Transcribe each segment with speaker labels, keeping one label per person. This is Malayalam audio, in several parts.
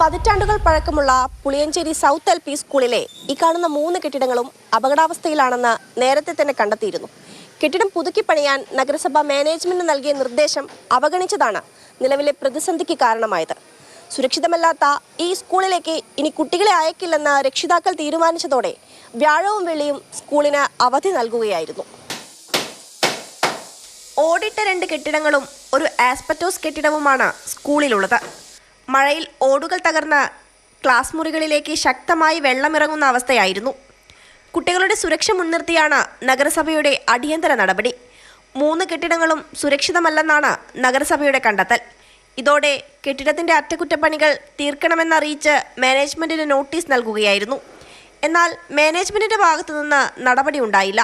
Speaker 1: പതിറ്റാണ്ടുകൾ പഴക്കമുള്ള പുളിയഞ്ചേരി സൗത്ത് എൽ പി സ്കൂളിലെ ഈ കാണുന്ന 3 കെട്ടിടങ്ങളും അപകടാവസ്ഥയിലാണെന്ന് നേരത്തെ തന്നെ കണ്ടെത്തിയിരുന്നു. കെട്ടിടം പുതുക്കി പണിയാൻ നഗരസഭ മാനേജ്മെന്റ് നൽകിയ നിർദ്ദേശം അവഗണിച്ചതാണ് നിലവിലെ പ്രതിസന്ധിക്ക് കാരണമായത്. സുരക്ഷിതമല്ലാത്ത ഈ സ്കൂളിലേക്ക് ഇനി കുട്ടികളെ അയക്കില്ലെന്ന് രക്ഷിതാക്കൾ തീരുമാനിച്ചതോടെ വ്യാഴവും വെള്ളിയും സ്കൂളിന് അവധി നൽകുകയായിരുന്നു. ഓടിട്ട 2 കെട്ടിടങ്ങളും ഒരു ആസ്പെറ്റോസ് കെട്ടിടവുമാണ് സ്കൂളിലുള്ളത്. മഴയിൽ ഓടുകൾ തകർന്ന് ക്ലാസ് മുറികളിലേക്ക് ശക്തമായി വെള്ളമിറങ്ങുന്ന അവസ്ഥയായിരുന്നു. കുട്ടികളുടെ സുരക്ഷ മുൻനിർത്തിയാണ് നഗരസഭയുടെ അടിയന്തര നടപടി. 3 കെട്ടിടങ്ങളും സുരക്ഷിതമല്ലെന്നാണ് നഗരസഭയുടെ കണ്ടെത്തൽ. ഇതോടെ കെട്ടിടത്തിന്റെ അറ്റകുറ്റപ്പണികൾ തീർക്കണമെന്നറിയിച്ച് മാനേജ്മെന്റിന് നോട്ടീസ് നൽകുകയായിരുന്നു. എന്നാൽ മാനേജ്മെന്റിന്റെ ഭാഗത്തുനിന്ന് നടപടി ഉണ്ടായില്ല.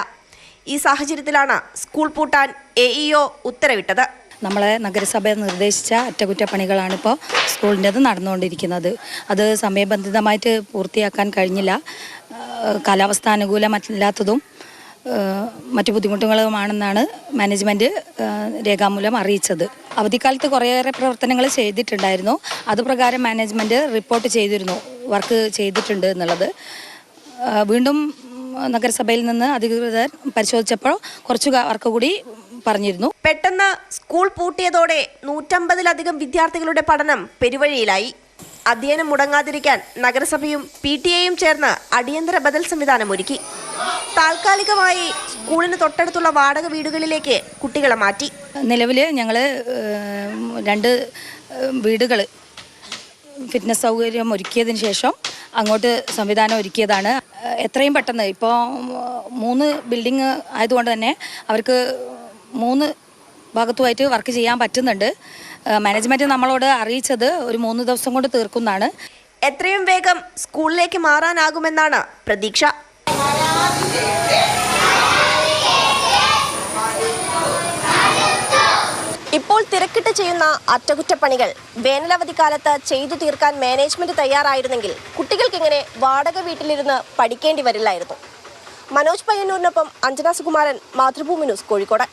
Speaker 1: ഈ സാഹചര്യത്തിലാണ് സ്കൂൾ പൂട്ടാൻ AEO ഉത്തരവിട്ടത്.
Speaker 2: നമ്മളെ നഗരസഭ നിർദ്ദേശിച്ച അറ്റകുറ്റപ്പണികളാണ് ഇപ്പോൾ സ്കൂളിൻ്റെത് നടന്നുകൊണ്ടിരിക്കുന്നത്. അത് സമയബന്ധിതമായിട്ട് പൂർത്തിയാക്കാൻ കഴിഞ്ഞില്ല. കാലാവസ്ഥ അനുകൂലമല്ലാത്തതും മറ്റു ബുദ്ധിമുട്ടുകളുമാണെന്നാണ് മാനേജ്മെൻറ്റ് രേഖാമൂലം അറിയിച്ചത്. അവധിക്കാലത്ത് കുറേയേറെ പ്രവർത്തനങ്ങൾ ചെയ്തിട്ടുണ്ടായിരുന്നു. അതുപ്രകാരം മാനേജ്മെൻറ്റ് റിപ്പോർട്ട് ചെയ്തിരുന്നു വർക്ക് ചെയ്തിട്ടുണ്ട് എന്നുള്ളത്. വീണ്ടും നഗരസഭയിൽ നിന്ന് അധികൃതർ പരിശോധിച്ചപ്പോൾ കുറച്ച് വർക്ക് കൂടി പറഞ്ഞിരുന്നു.
Speaker 1: പെട്ടെന്ന് സ്കൂൾ പൂട്ടിയതോടെ 150-ലധികം വിദ്യാർത്ഥികളുടെ പഠനം പെരുവഴിയിലായി. അധ്യയനം മുടങ്ങാതിരിക്കാൻ നഗരസഭയും PTA ചേർന്ന് അടിയന്തര ബദൽ സംവിധാനം ഒരുക്കി. താൽക്കാലികമായി സ്കൂളിന് തൊട്ടടുത്തുള്ള വാടക വീടുകളിലേക്ക് കുട്ടികളെ മാറ്റി.
Speaker 2: നിലവിൽ ഞങ്ങൾ 2 വീടുകൾ ഫിറ്റ്നസ് സൗകര്യം ഒരുക്കിയതിന് ശേഷം അങ്ങോട്ട് സംവിധാനം ഒരുക്കിയതാണ്. എത്രയും പെട്ടെന്ന് ഇപ്പോൾ 3 ബിൽഡിങ് ആയതുകൊണ്ട് തന്നെ അവർക്ക് 3 ഭാഗത്തുമായിട്ട് വർക്ക് ചെയ്യാൻ പറ്റുന്നുണ്ട്. മാനേജ്മെൻറ്റ് നമ്മളോട് അറിയിച്ചത് ഒരു 3 ദിവസം കൊണ്ട് തീർക്കുന്നതാണ്.
Speaker 1: എത്രയും വേഗം സ്കൂളിലേക്ക് മാറാനാകുമെന്നാണ് പ്രതീക്ഷ. ഇപ്പോൾ തിരക്കിട്ട് ചെയ്യുന്ന അറ്റകുറ്റപ്പണികൾ വേനലവധിക്കാലത്ത് ചെയ്തു തീർക്കാൻ മാനേജ്മെന്റ് തയ്യാറായിരുന്നെങ്കിൽ കുട്ടികൾക്ക് ഇങ്ങനെ വാടക വീട്ടിലിരുന്ന് പഠിക്കേണ്ടി വരില്ലായിരുന്നു. മനോജ് പയ്യന്നൂരിനൊപ്പം അഞ്ജന സുകുമാരൻ, മാതൃഭൂമി ന്യൂസ്, കോഴിക്കോട്.